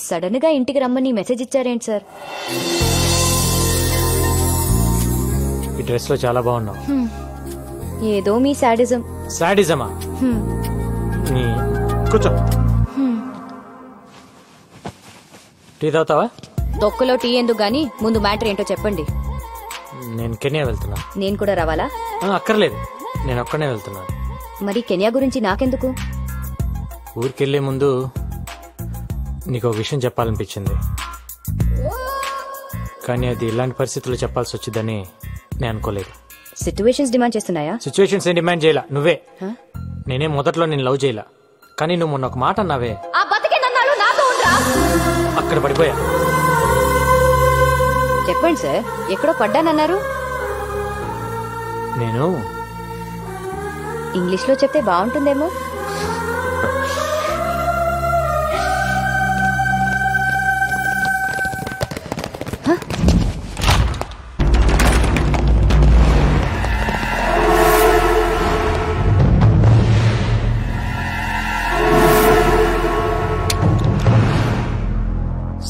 Sudden గా ఇంటికి రమ్మని మెసేజ్ ఇచ్చారేంటి సార్? ఈ డ్రెస్ లో చాలా బాగున్నావు. ఏదో మీ సాడిజం. సాడిజమా? కూర్చో. టీ తాగుతావా? తొక్కలో టీ ఎందుకు గానీ ముందు మ్యాటర్ ఏంటో చెప్పండి. నేను కెన్యా వెళ్తున్నా. నేను కూడా రావాలా? అక్కర్లేదు, నేను ఒక్కనే వెళ్తున్నాను. మరి కెన్యా గురించి నాకెందుకు? ఊరికెళ్లే ముందు నీకు ఒక విషయం చెప్పాలనిపించింది, కానీ అది ఇలాంటి పరిస్థితుల్లో చెప్పాల్సి వచ్చిందని నేను అనుకోలేదు. సిచ్యువేషన్స్ డిమాండ్ చేస్తున్నాయా? సిచ్యువేషన్స్ ఏం డిమాండ్ చేయలా. నువ్వే. నేనే మొదట్లో నేను లవ్ చేయలా, కానీ నువ్వు మొన్న ఒక మాట అన్నావే, అక్కడ పడిపోయా. చెప్పండి సార్, ఎక్కడో పడ్డానన్నారు. నేను ఇంగ్లీష్ లో చెప్తే బాగుంటుందేమో.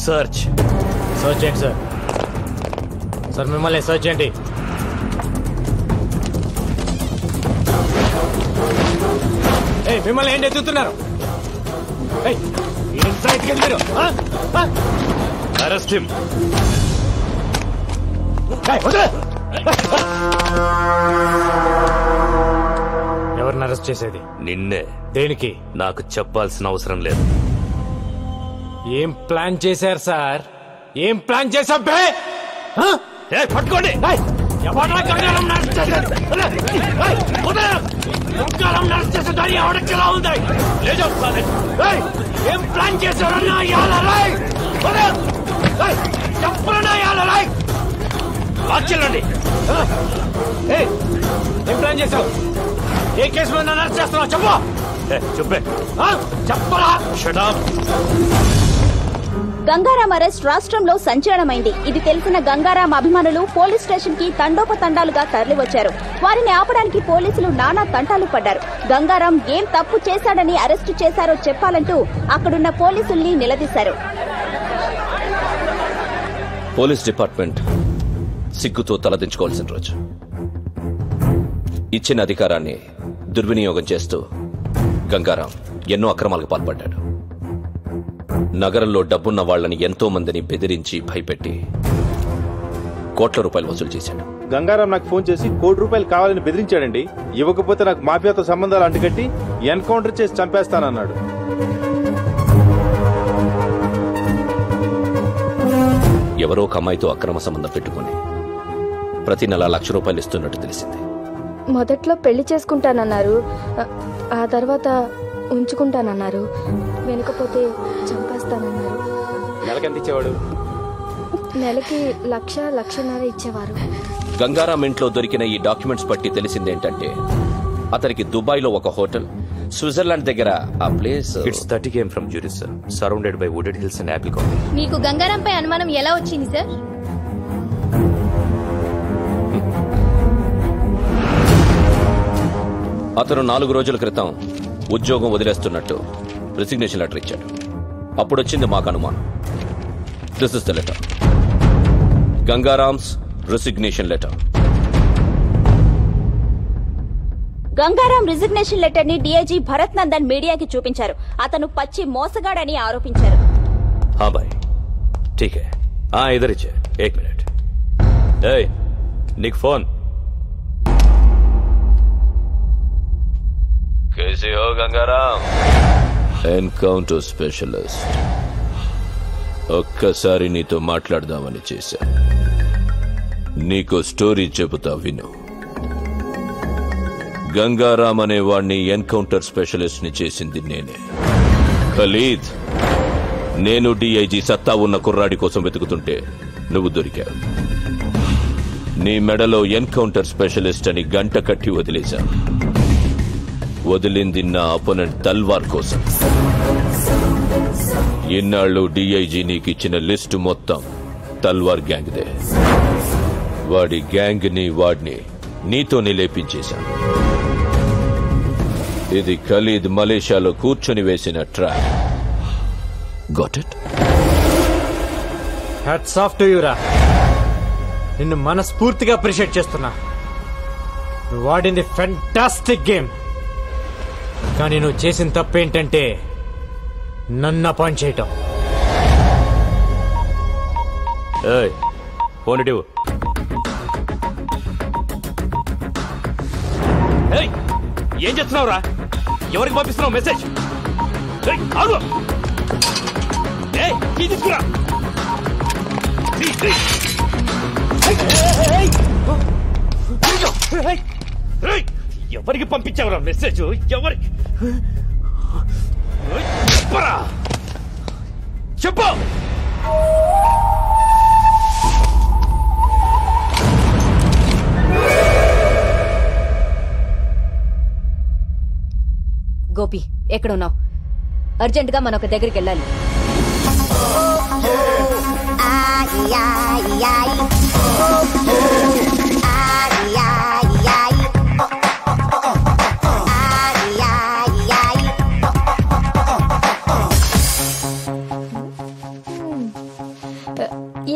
సర్చ్ చేయండి సార్. సార్ మిమ్మల్ని సర్చ్ చేయండి. మిమ్మల్ని ఏంటి ఎత్తుతున్నారు? మీరు అరెస్ట్ హిమ్. ఎవరిని అరెస్ట్ చేసేది? నిన్నే. దేనికి? నాకు చెప్పాల్సిన అవసరం లేదు. ఏం ప్లాన్ చేశారు సార్? ఏం ప్లాన్ చేశా? పట్టుకోండి. ఏం ప్లాన్ చేశారన్నా? చెప్పండి. ఏం ప్లాన్ చేశావు? ఏ కేసు మీద అరెస్ట్ చేస్తున్నావు? చెప్పు. చెప్పే. చెప్పరా? Shut up. గంగారాం అరెస్ట్ రాష్ట్రంలో సంచలనమైంది. ఇది తెలిసిన గంగారాం అభిమానులు పోలీస్ స్టేషన్ కి తండోపతండాలుగా తరలివచ్చారు. వారిని ఆపడానికి పోలీసులు నానా తంటాలు పడ్డారు. గంగారాం ఏం తప్పు చేశాడని అరెస్టు చేశారో చెప్పాలంటూ అక్కడున్న పోలీసుల్ని నిలదీశారు. పోలీస్ డిపార్ట్మెంట్ సిగ్గుతో తలదించుకోవాల్సిన రోజు. ఇచ్చిన అధికారాన్ని దుర్వినియోగం చేస్తూ గంగారాం ఎన్నో అక్రమాలకు పాల్పడ్డాడు. నగరంలో డబ్బున్న వాళ్లని ఎంతో మందిని బెదిరించి భయపెట్టి కోట్ల రూపాయలు వసూలు చేశాడు. గంగారాం నాకు ఫోన్ చేసి ₹1,00,00,000 కావాలని బెదిరించాడండి. ఇవ్వకపోతే నాకు మాఫియాతో సంబంధాలు అంటుకట్టి ఎన్కౌంటర్ చేసి చంపేస్తానన్నాడు. ఎవరో ఒక అమ్మాయితో అక్రమ సంబంధం పెట్టుకుని ప్రతి నెల ₹1,00,000 ఇస్తున్నట్టు తెలిసింది. మొదట్లో పెళ్లి చేసుకుంటానన్నారు, ఆ తర్వాత ఉంచుకుంటానన్నారు, వెనుకపోతే చంపేస్తానన్నారు. నెలకెంత ఇచ్చేవాడు? నెలకి 1,00,000-1,50,000 ఇచ్చేవారు. గంగారాం ఇంట్లో దొరికిన ఈ డాక్యుమెంట్స్ బట్టి తెలిసిందేంటంటే అతనికి దుబాయ్ లో ఒక హోటల్, స్విట్జర్లాండ్ దగ్గర ఆ place. It's 30 km from Zurich, sir. Surrounded by wooded hills and apple colony. మీకు గంగారాంపై అనుమానం ఎలా వచ్చింది సార్? అతను 4 రోజుల క్రితం ఉద్యోగం వదిలేస్తున్నట్టు రిసిగ్నేషన్ లెటర్ ఇచ్చాడు. అప్పుడొచ్చింది మాకు అనుమానం. This is the letter. Gangaram's resignation letter. Gangaram resignation letter ని డీఐజీ భరత్ నందన్ మీడియాకి చూపించారు. అతను పచ్చి మోసగాడని ఆరోపించారు. हाँ भाई ठीक है. इधर ही है. 1 मिनट. निक फोन. कैसे हो गंगाराम? Encounter specialist. ఒక్కసారి నీతో మాట్లాడదామని చేశా. నీకో స్టోరీ చెబుతా విను. గంగారాం అనే వాణ్ణి ఎన్కౌంటర్ స్పెషలిస్ట్ ని చేసింది నేనే. ఖలీద్, నేను డిఐజీ సత్తా ఉన్న కుర్రాడి కోసం వెతుకుతుంటే నువ్వు దొరికావు. నీ మెడలో ఎన్కౌంటర్ స్పెషలిస్ట్ అని గంట కట్టి వదిలేశా. వదిలింది నా అపోనెంట్ తల్వార్ కోసం. ఇన్నాళ్ళు డిఐజీ నీకిచ్చిన లిస్టు మొత్తం తల్వార్ గ్యాంగ్దే. వాడి గ్యాంగ్ ని వాడిని నీతోనే లేపించేశాను. ఇది ఖలీద్ మలేషియాలో కూర్చొని వేసిన trap. Got it? Hats off to యూరా. నిన్ను మనస్ఫూర్తిగా అప్రిషియేట్ చేస్తున్నా. నువ్వు ఆడింది ఫెంటాస్టిక్ గేమ్. కానీ నువ్వు చేసిన తప్పేంటంటే నన్ను అపాయింట్ చేయటం. ఫోన్ ఇటు. ఏం చేస్తున్నావురా? ఎవరికి పంపిస్తున్నావు మెసేజ్? తీసుకురా. ఎవరికి పంపించావురా మెసేజ్? ఎవరికి చెప్పు. గోపి ఎక్కడున్నావు? అర్జెంట్ గా మనం ఒక దగ్గరికి వెళ్ళాలి.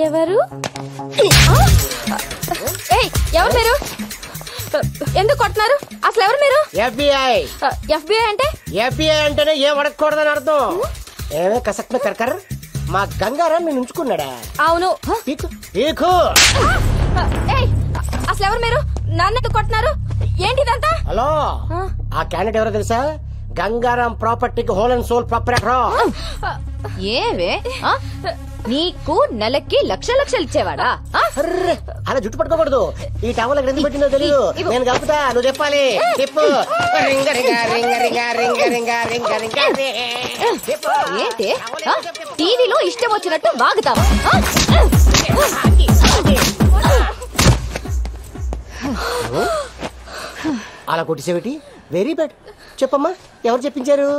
ఎవరు? ఎవరు మీరు? ఎందుకు కొట్టినారు? అసలు ఎవరు మీరు? FBI. FBI అంటే? FBI అంటేనే ఏం అడగకూడదని అర్థం. ఏమే కసక్న కరకర్ మా గంగారాం నేను ఉంచుకున్నాడా? అవును. అసలు ఎవరు మీరు? నన్ను ఎందుకు కొట్టినారు? ఏంటిదంతా? హలో, ఆ క్యాండిడేట్ ఎవరో తెలుసా? గంగారాం ప్రాపర్టీకి హోల్ అండ్ సోల్ ప్రాపర్టీ. ఏవే నీకు నెలకి లక్షలు ఇచ్చేవాడా? అలా జుట్టు పట్టుకోకూడదు. ఈ టవల్ ఎక్కడ ఎందుకు పెట్టిందో తెలియదు. నేను కలుపుతా, నువ్వు చెప్పాలి. చెప్పు. ఏంటి టీవీలో ఇష్టం వచ్చినట్టు వాగుతావా? అలా కొట్టిసేవిటి? Very bad. చెప్పమ్మా, ఎవరు చెప్పించారు?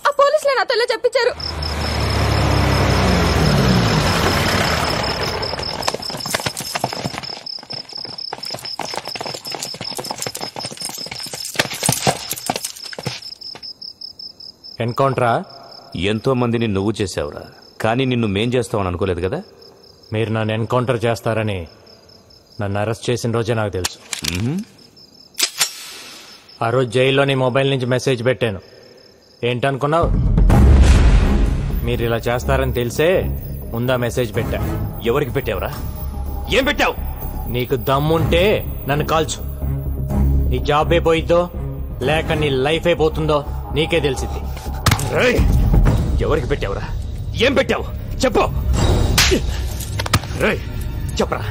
ఆ పోలీసులే నాతో చెప్పించారు. ఎన్కౌంటరా? ఎంతో మందిని నువ్వు చేసావురా, కానీ నిన్ను మేం చేస్తావని అనుకోలేదు కదా. మీరు నన్ను ఎన్కౌంటర్ చేస్తారని నన్ను అరెస్ట్ చేసిన రోజే నాకు తెలుసు. ఆ రోజు జైల్లో నీ మొబైల్ నుంచి మెసేజ్ పెట్టాను. ఏంటనుకున్నావు? మీరు ఇలా చేస్తారని తెలిసే ముందా మెసేజ్ పెట్టా. ఎవరికి పెట్టావురా? ఏం పెట్టావు? నీకు దమ్ముంటే నన్ను కాల్చు. నీ జాబ్ అయిపోయిద్దో లేక నీ లైఫ్ అయిపోతుందో నీకే తెలిసింది. ఎవరికి పెట్టావురా? ఏం పెట్టావు? చెప్పు. చెప్పరా,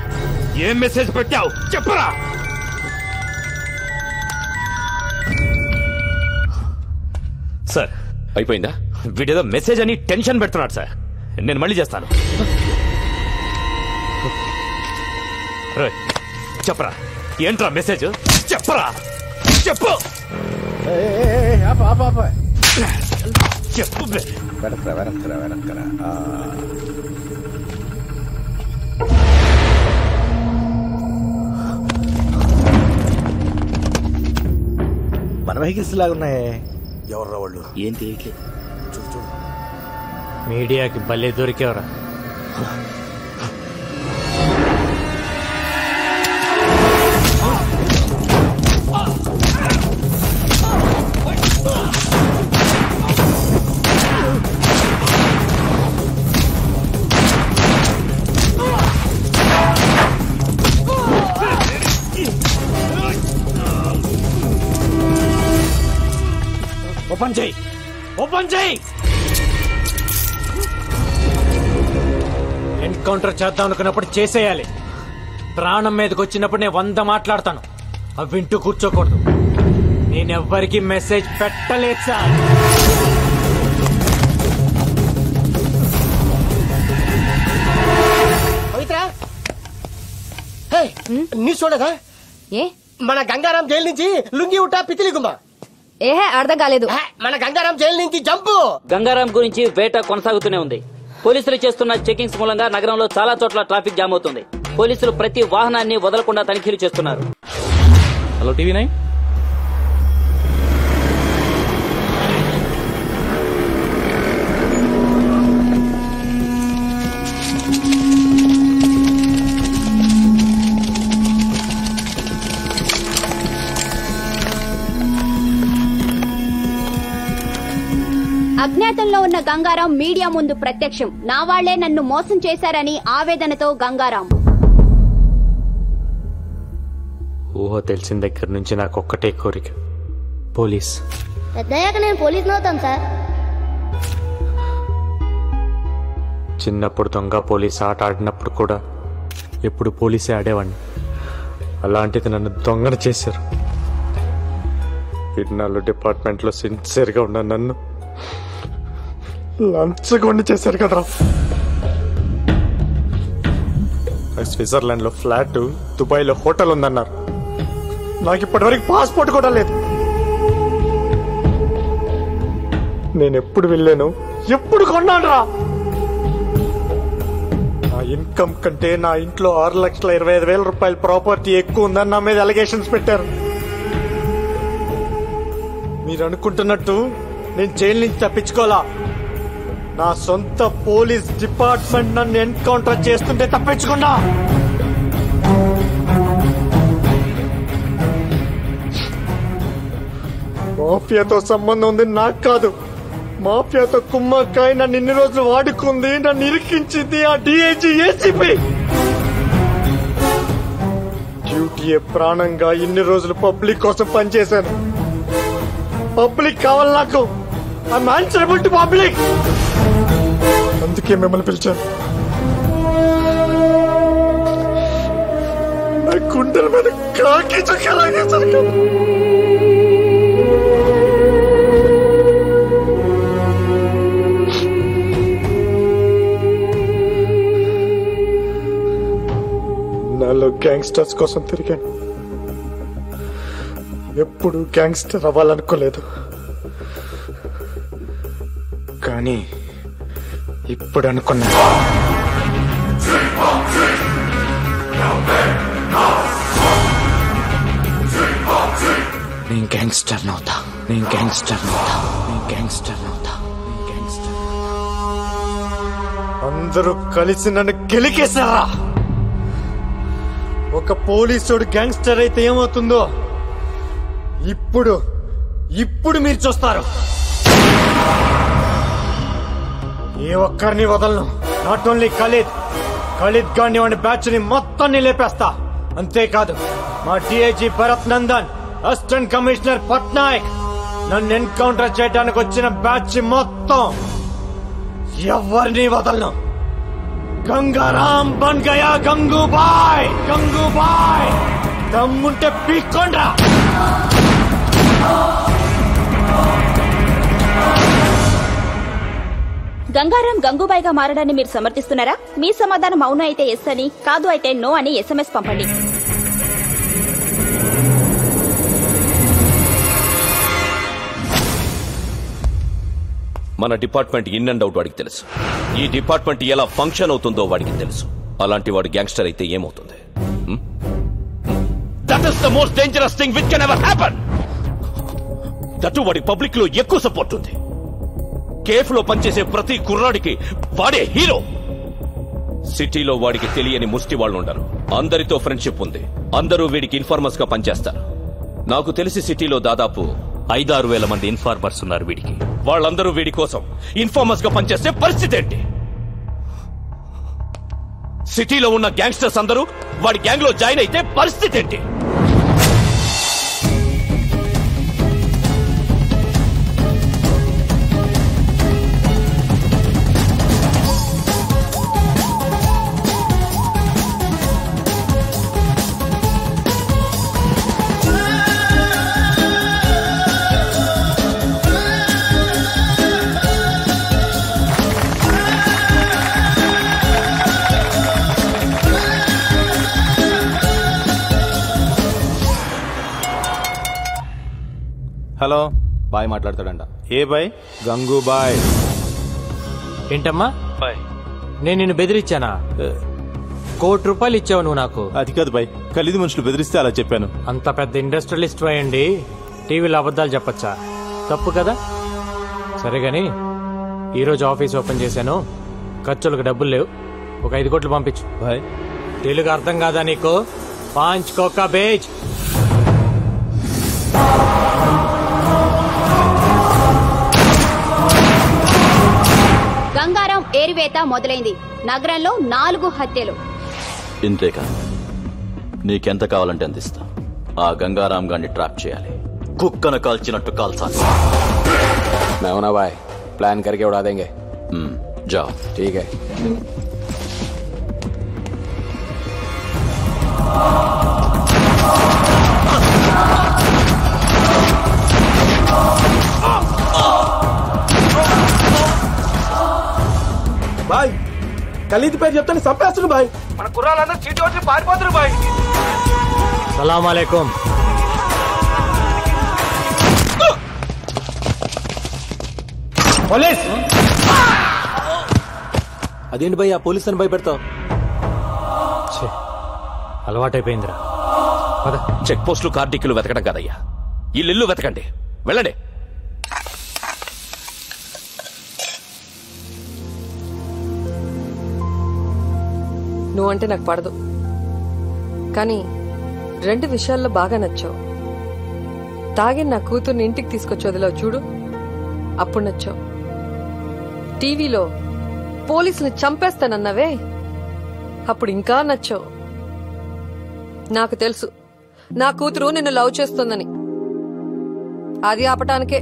ఏం మెసేజ్ పెట్టావు? చెప్పరా. సార్ అయిపోయిందా? వీడేదో మెసేజ్ అని టెన్షన్ పెడుతున్నాడు సార్. నేను మళ్ళీ చేస్తాను. చెప్పరా, ఏంట్రా మెసేజ్? చెప్పరా, చెప్పు. చెప్పు. మన వెహికల్స్ లాగున్నాయే. ఎవర్రా వాళ్ళు? ఏం తెలియట్లేదు. చూడు. మీడియాకి భలే దొరికేవరా. ఓపెన్ చేయి, ఓపెన్ చేయి. ఎన్కౌంటర్ చేద్దాం అనుకున్నప్పుడు చేసేయాలి. ప్రాణం మీదకి వచ్చినప్పుడు నేను 100 మాట్లాడతాను. అవి వింటూ కూర్చోకూడదు. నేనెవ్వరికి మెసేజ్ పెట్టలేదు సార్. నీ చూడదా? ఏ మన గంగారాం జైలు నుంచి లుంగి ఉట్టా పితిలి గుమ్మ. ఏహే అర్థం కాలేదు. మన గంగారాం జైలు నుంచి జంపు. గంగారాం గురించి వేట కొనసాగుతూనే ఉంది. పోలీసులు చేస్తున్న చెకింగ్స్ మూలంగా నగరంలో చాలా చోట్ల ట్రాఫిక్ జామ్ అవుతుంది. పోలీసులు ప్రతి వాహనాన్ని వదలకుండా తనిఖీలు చేస్తున్నారు. Hello TV9. అజ్ఞాతంలో ఉన్న గంగారాం మీడియా ముందు ప్రత్యక్షం. నా వాళ్లే నన్ను మోసం చేశారని ఆవేదనతో గంగారాం. ఊహ తెలిసిన దగ్గర నుంచి నాకు ఒక్కటే కోరిక, పోలీస్. పెద్దయ్యాక నేను పోలీస్ అవుతాను సార్. చిన్నప్పుడు దొంగ పోలీస్ ఆట ఆడినప్పుడు కూడా ఎప్పుడు పోలీసే ఆడేవాడిని. అలాంటిది నన్ను దొంగను చేశారు. ఇన్నాళ్ళు డిపార్ట్మెంట్లో సిన్సియర్గా ఉన్న నన్ను లంచగొండి చేశారు కదరా. స్విట్జర్లాండ్లో ఫ్లాట్, దుబాయ్లో హోటల్ ఉందన్నారు. నాకు ఇప్పటివరకు పాస్పోర్ట్ కూడా లేదు. నేను ఎప్పుడు వెళ్ళాను, ఎప్పుడు కొన్నాను రా. నా ఇన్కమ్ కంటే నా ఇంట్లో 6,25,000 రూపాయల ప్రాపర్టీ ఎక్కువ ఉందని నా మీద అలిగేషన్స్ పెట్టారు. మీరు అనుకుంటున్నట్టు నేను జైలు నుంచి తప్పించుకోవాలా? నా సొంత పోలీస్ డిపార్ట్మెంట్ నన్ను ఎన్కౌంటర్ చేస్తుంటే తప్పించుకున్నా. మాఫియాతో సంబంధం ఉంది నాకు కాదు. మాఫియాతో కుమ్మక్కాయ నన్ను ఇన్ని రోజులు వాడుకుంది, నన్ను ఇరికించింది ఆ డిఐజీ ఏసీపీ. డ్యూటీయే ప్రాణంగా ఇన్ని రోజులు పబ్లిక్ కోసం పనిచేశాను. పబ్లిక్ కావాలి నాకు. I'm answerable to public. అందుకే మిమ్మల్ని పిలిచాను. నా గుండెల మీద కాకి చుక్కలాగే సరికాదు. నాలో గ్యాంగ్స్టర్స్ కోసం తిరిగాను. ఎప్పుడు గ్యాంగ్స్టర్ అవ్వాలనుకోలేదు. కానీ ఇప్పుడు అనుకున్నా. నేను గ్యాంగ్స్టర్ అవుతా. నేను గ్యాంగ్స్టర్ అవుతా. నేను గ్యాంగ్స్టర్ అవుతా. నేను గ్యాంగ్స్టర్. అందరూ కలిసి నన్ను గెలికేశారా? ఒక పోలీసుడు గ్యాంగ్స్టర్ అయితే ఏమవుతుందో ఇప్పుడు మీరు చూస్తారు. ఏ ఒక్కరిని వదలను. నాట్ ఓన్లీ ఖలీద్ గాని వాడి బ్యాచ్ ని మొత్తాన్ని లేపేస్తా. అంతేకాదు మా DIG Bharat Nandan, assistant commissioner Patnaik, నన్ను ఎన్కౌంటర్ చేయడానికి వచ్చిన బ్యాచ్ మొత్తం ఎవరిని వదలను. గంగారాం బన్ గయా గంగూబాయ్. గంగూబాయ్ దమ్ముంటే పీక్కోండ్రా. గంగారాం గంగూబాయ్గా మారడాన్ని మీరు సమర్థిస్తున్నారా? మీ సమాధానం అవును అయితే ఎస్ అని, కాదు అయితే నో అని SMS పంపండి. మన డిపార్ట్మెంట్ ఇన్ అండ్ అవుట్ వాడికి తెలుసు. ఈ డిపార్ట్మెంట్ ఎలా ఫంక్షన్ అవుతుందో వాడికి తెలుసు. అలాంటి వాడు గ్యాంగ్స్టర్ అయితే ఏమవుతుంది? That is the most dangerous thing which can ever happen. That వాడి పబ్లిక్ లో ఎక్కువ సపోర్ట్ ఉంది. కేఫ్ లో పనిచేసే ప్రతి కుర్రాడికి వాడే హీరో. సిటీలో వాడికి తెలియని ముష్టి వాళ్ళు ఉండరు. అందరితో ఫ్రెండ్షిప్ ఉంది. అందరూ వీడికి ఇన్ఫార్మర్స్ గా పనిచేస్తారు. నాకు తెలిసి సిటీలో దాదాపు 5-6 వేల మంది ఇన్ఫార్మర్స్ ఉన్నారు వీడికి. వాళ్ళందరూ వీడి కోసం ఇన్ఫార్మర్స్ గా పనిచేస్తే పరిస్థితి ఏంటి? సిటీలో ఉన్న గ్యాంగ్స్టర్స్ అందరూ వాడి గ్యాంగ్ లో జాయిన్ అయితే పరిస్థితి ఏంటి? హలో, బాయ్ మాట్లాడతాడంట. ఏ బాయ్? గంగూబాయ్. ఏంటమ్మా బాయ్? నేను నిన్ను బెదిరించానా? ₹1,00,00,000 ఇచ్చావు నువ్వు నాకు. అది కాదు బాయ్, ఖలీద్ మనుషులు బెదిరిస్తే అలా చెప్పాను. అంత పెద్ద ఇండస్ట్రియలిస్ట్ అయ్యండి టీవీలో అబద్ధాలు చెప్పచ్చా? తప్పు కదా. సరే గాని ఈరోజు ఆఫీస్ ఓపెన్ చేశాను. ఖర్చులకు డబ్బులు లేవు. ఒక 5 కోట్లు పంపించు. బాయ్ తెలుగు అర్థం కాదా నీకు? 5 కోకా బేజ్. ఏరివేత మొదలైంది. నగరంలో 4 హత్యలు. ఇంతేకా? నీకెంత కావాలంటే అందిస్తా. ఆ గంగారాం గారిని ట్రాప్ చేయాలి. కుక్కను కాల్చినట్టు కాల్చాలి. मैं हूं ना भाई, प्लान करके उड़ा देंगे. जाओ. ठीक है. బాయ్ ఖలీద్ పేరు చెప్తాను చంపేస్తున్నా బాయ్. మన కుర్రాళ్ళందరూ చీటి వచ్చి పారిపోతున్నారు బాయ్. సలాం అలైకుం. పోలీస్! అదేంటి భయ్ ఆ పోలీస్ అని భయపెడతావు? అలవాటైపోయిందిరా. చెక్ పోస్టులు కార్డిక్యులు వెతకడం కాదయ్యా, ఇల్లు వెతకండి. వెళ్ళండి. నువ్వంటే నాకు పడదు, కానీ 2 విషయాల్లో బాగా నచ్చావు. తాగి నా కూతుర్ని ఇంటికి తీసుకొచ్చి వదిలావు చూడు, అప్పుడు నచ్చావు. టీవీలో పోలీసుని చంపేస్తానన్నావే, అప్పుడు ఇంకా నచ్చావు. నాకు తెలుసు నా కూతురు నిన్ను లవ్ చేస్తుందని. అది ఆపటానికే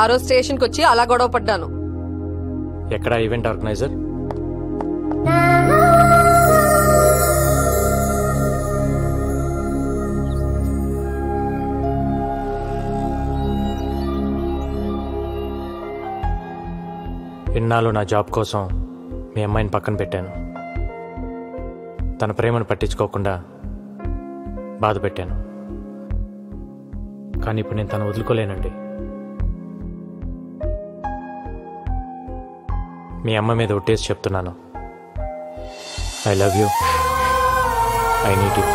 ఆ రోజు స్టేషన్కి వచ్చి అలా గొడవ పడ్డాను. ఎక్కడ ఈవెంట్ ఆర్గనైజర్? ఇన్నాళ్ళు నా జాబ్ కోసం మీ అమ్మాయిని పక్కన పెట్టాను. తన ప్రేమను పట్టించుకోకుండా బాధ పెట్టాను. కానీ ఇప్పుడు నేను తను వదులుకోలేనండి. మీ అమ్మ మీద ఒట్టేసి చెప్తున్నాను, I love you, I need you.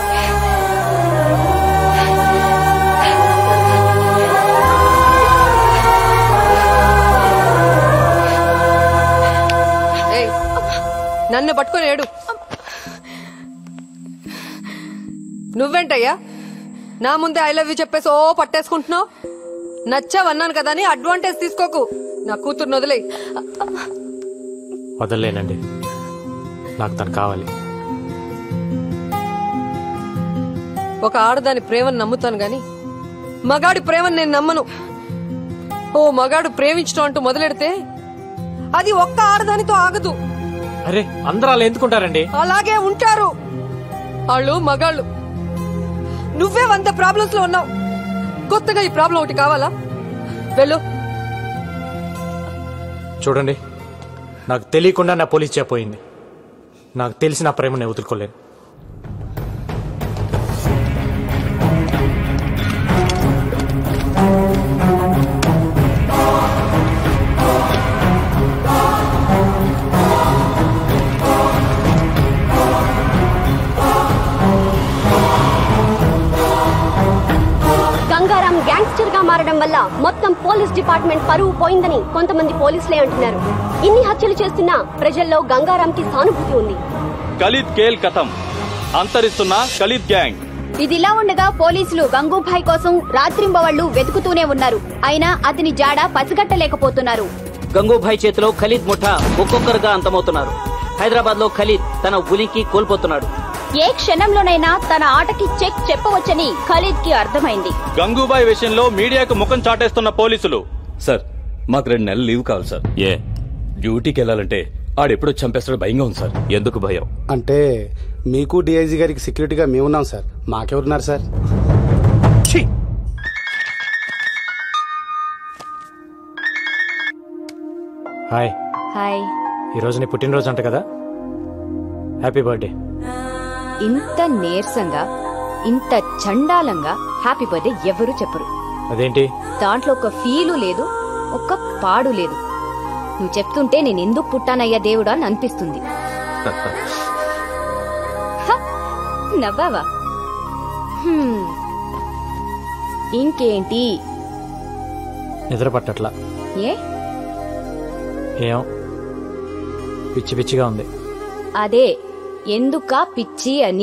నన్ను పట్టుకొని ఏడు. నువ్వేంటయ్యా నా ముందే ఐ లవ్ యూ చెప్పేసి పట్టేసుకుంటున్నావు? నచ్చావన్నాను కదా అని అడ్వాంటేజ్ తీసుకోకు. నా కూతుర్ని వదిలే. వదలలేనండి, నాకు తను కావాలి. ఒక ఆడదాని ప్రేమను నమ్ముతాను గాని మగాడి ప్రేమను నేను నమ్మను. ఓ మగాడు ప్రేమించడం అంటూ మొదలెడితే అది ఒక్క ఆడదానితో ఆగదు. అరే అందరూ అలా ఎందుకుంటారండి? అలాగే ఉంటారు వాళ్ళు మగాళ్ళు. నువ్వే 100 ప్రాబ్లమ్స్ లో ఉన్నావు, కొత్తగా ఈ ప్రాబ్లం ఒకటి కావాలా? వెళ్ళు. చూడండి, నాకు తెలియకుండా నా పోలీస్ చెప్పోయింది. నాకు తెలిసి నా ప్రేమను వదులుకోలేను. గంగారాం గ్యాంగ్స్టర్ గా మారడం వల్ల మొత్తం పోలీస్ డిపార్ట్మెంట్ పరువు పోయిందని కొంతమంది పోలీసులే అంటున్నారు. ఇన్ని హత్యలు చేస్తున్నా ప్రజల్లో గంగారాంకి సానుభూతి ఉంది. ఖలీద్ కేల్ కథం, అంతరిస్తున్న ఖలీద్ గ్యాంగ్. ఇదిలా ఉండగా పోలీసులు గంగూభాయ్ కోసం రాత్రింబవళ్లు వెతుకుతూనే ఉన్నారు. అయినా అతని జాడ పసిగట్టలేకపోతున్నారు. గంగూభాయ్ చేతిలో ఖలీద్ ముఠా ఒక్కొక్కరుగా అంతమవుతున్నారు. హైదరాబాద్ లో ఖలీద్ తన ఉనికి కోల్పోతున్నాడు. ఏ క్షణంలోనైనా తన ఆటకి చెక్ చెప్పవచ్చని ఖలీద్ కి అర్థమైంది. గంగూబాయ్ విషయంలో మీడియాకు ముఖం చాటేస్తున్న పోలీసులు. సార్ మాకు 2 నెలలు లీవ్ కావాలి సార్. డ్యూటీకి వెళ్ళాలంటే ఆడెప్పుడో చంపేస్తాడు, భయంగా ఉంది సార్. ఎందుకు భయం? అంటే మీకు డిఐజీ గారికి సెక్యూరిటీగా మేమున్నాం సార్, మాకెవరున్నారు సార్? హాయ్. హాయ్. ఈరోజు నీ పుట్టినరోజు అంట కదా, హ్యాపీ బర్త్డే. ఇంత నీరసంగా ఇంత చండాలంగా హ్యాపీ బర్త్డే ఎవరు చెప్పరు. అదేంటి? దాంట్లో ఒక ఫీలు లేదు, ఒక్క పాడు లేదు. నువ్వు చెప్తుంటే నేను ఎందుకు పుట్టానయ్యా దేవుడా అని అనిపిస్తుంది. నవ్వావా? ఇంకేంటి? నిద్ర పట్టట్లా. ఏం పిచ్చి పిచ్చిగా ఉంది. అదే ఎందుకా పిచ్చి అని.